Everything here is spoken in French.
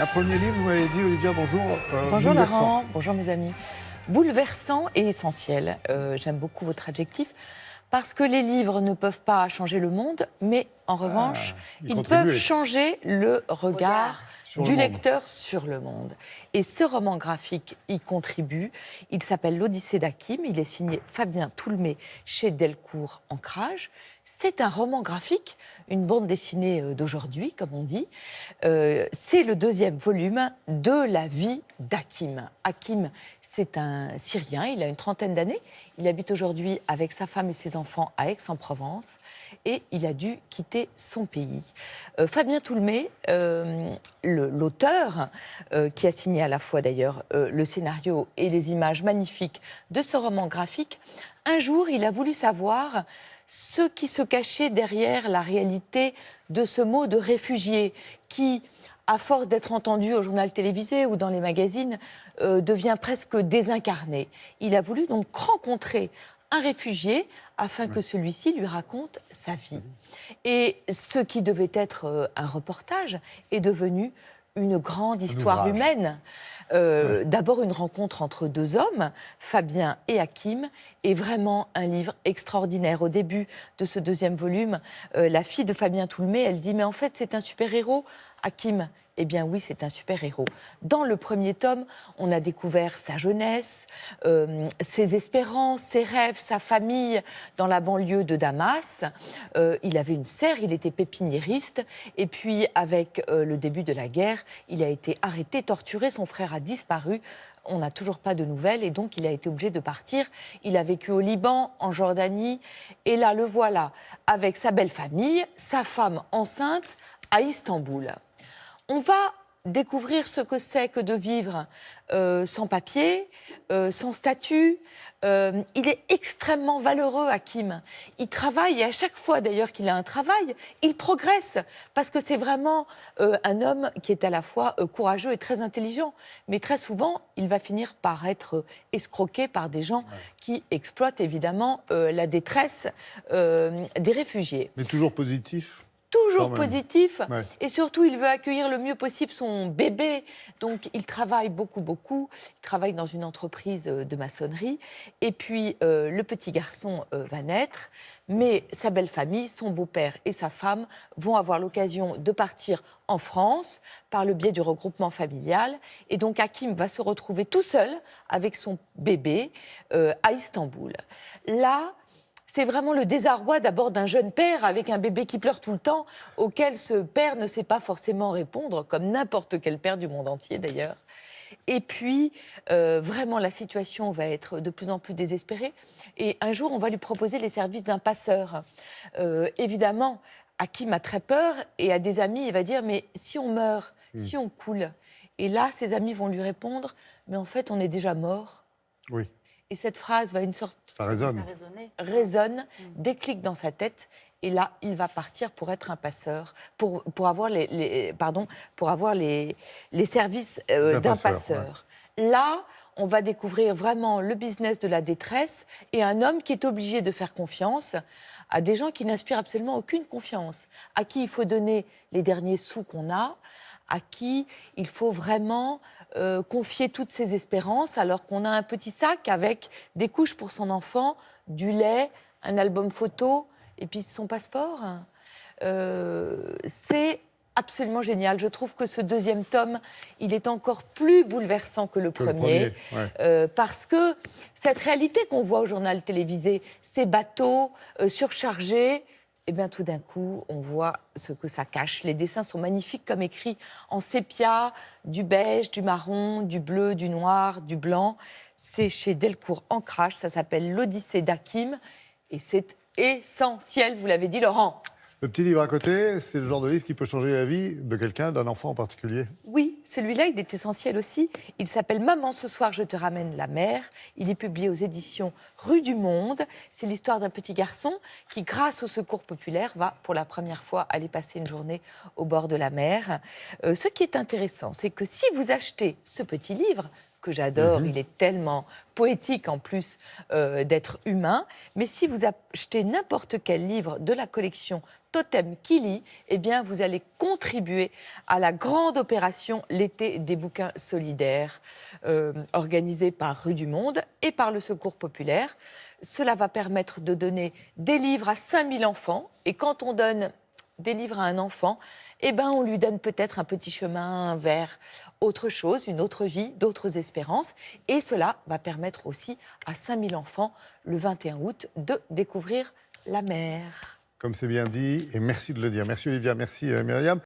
Un premier livre, vous m'avez dit, Olivia, bonjour. Bonjour Laurent, bonjour mes amis. Bouleversant et essentiel. J'aime beaucoup votre adjectif. Parce que les livres ne peuvent pas changer le monde, mais en revanche, ils peuvent changer le regard du lecteur sur le monde. Et ce roman graphique y contribue. Il s'appelle L'Odyssée d'Hakim. Il est signé Fabien Toulmé chez Delcourt Ancrage. C'est un roman graphique, une bande dessinée d'aujourd'hui, comme on dit. C'est le deuxième volume de la vie d'Hakim. Hakim, c'est un Syrien, il a une trentaine d'années. Il habite aujourd'hui avec sa femme et ses enfants à Aix-en-Provence. Et il a dû quitter son pays. Fabien Toulmé, l'auteur, qui a signé à la fois d'ailleurs le scénario et les images magnifiques de ce roman graphique, un jour, il a voulu savoir ce qui se cachait derrière la réalité de ce mot de réfugié qui, à force d'être entendu au journal télévisé ou dans les magazines, devient presque désincarné. Il a voulu donc rencontrer un réfugié afin que celui-ci lui raconte sa vie. Et ce qui devait être un reportage est devenu une grande histoire humaine. D'abord une rencontre entre deux hommes, Fabien et Hakim, et vraiment un livre extraordinaire. Au début de ce deuxième volume, la fille de Fabien Toulmé, elle dit « Mais en fait, c'est un super-héros, Hakim ». Eh bien oui, c'est un super-héros. Dans le premier tome, on a découvert sa jeunesse, ses espérances, ses rêves, sa famille dans la banlieue de Damas. Il avait une serre, il était pépiniériste. Et puis, avec le début de la guerre, il a été arrêté, torturé, son frère a disparu. On n'a toujours pas de nouvelles et donc il a été obligé de partir. Il a vécu au Liban, en Jordanie. Et là, le voilà, avec sa belle famille, sa femme enceinte, à Istanbul. On va découvrir ce que c'est que de vivre sans papier, sans statut. Il est extrêmement valeureux, Hakim. Il travaille, et à chaque fois d'ailleurs qu'il a un travail, il progresse. Parce que c'est vraiment un homme qui est à la fois courageux et très intelligent. Mais très souvent, il va finir par être escroqué par des gens qui exploitent évidemment la détresse des réfugiés. Mais toujours positif. Toujours positif, et surtout il veut accueillir le mieux possible son bébé, donc il travaille beaucoup, il travaille dans une entreprise de maçonnerie, et puis le petit garçon va naître, mais sa belle famille, son beau-père et sa femme vont avoir l'occasion de partir en France par le biais du regroupement familial, et donc Hakim va se retrouver tout seul avec son bébé à Istanbul. Là, c'est vraiment le désarroi d'abord d'un jeune père avec un bébé qui pleure tout le temps, auquel ce père ne sait pas forcément répondre, comme n'importe quel père du monde entier d'ailleurs. Et puis, vraiment, la situation va être de plus en plus désespérée. Et un jour, on va lui proposer les services d'un passeur. Évidemment, Hakim a très peur et a des amis, il va dire « Mais si on meurt, si on coule ?» Et là, ses amis vont lui répondre « Mais en fait, on est déjà mort. » Oui. Et cette phrase va une sorte... Ça résonne. Résonne, déclic dans sa tête. Et là, il va partir pour être un passeur, pour avoir les services d'un passeur. Ouais. Là, on va découvrir vraiment le business de la détresse et un homme qui est obligé de faire confiance à des gens qui n'inspirent absolument aucune confiance, à qui il faut donner les derniers sous qu'on a, à qui il faut vraiment confier toutes ses espérances, alors qu'on a un petit sac avec des couches pour son enfant, du lait, un album photo et puis son passeport. C'est absolument génial. Je trouve que ce deuxième tome, il est encore plus bouleversant que le premier. Parce que cette réalité qu'on voit au journal télévisé, ces bateaux surchargés, et bien tout d'un coup, on voit ce que ça cache. Les dessins sont magnifiques, comme écrits en sépia, du beige, du marron, du bleu, du noir, du blanc. C'est chez Delcourt Ancrage, ça s'appelle L'Odyssée d'Hakim. Et c'est essentiel, vous l'avez dit, Laurent. Le petit livre à côté, c'est le genre de livre qui peut changer la vie de quelqu'un, d'un enfant en particulier. Oui, celui-là, il est essentiel aussi. Il s'appelle « Maman, ce soir, je te ramène la mer ». Il est publié aux éditions Rue du Monde. C'est l'histoire d'un petit garçon qui, grâce au secours populaire, va pour la première fois aller passer une journée au bord de la mer. Ce qui est intéressant, c'est que si vous achetez ce petit livre, que j'adore. Il est tellement poétique en plus d'être humain. Mais si vous achetez n'importe quel livre de la collection Totem qui lit, eh bien, vous allez contribuer à la grande opération L'été des bouquins solidaires, organisée par Rue du Monde et par le Secours populaire. Cela va permettre de donner des livres à 5000 enfants. Et quand on donne des livres à un enfant, eh ben, on lui donne peut-être un petit chemin vers autre chose, une autre vie, d'autres espérances. Et cela va permettre aussi à 5000 enfants, le 21 août, de découvrir la mer. Comme c'est bien dit, et merci de le dire. Merci Olivia, merci Myriam.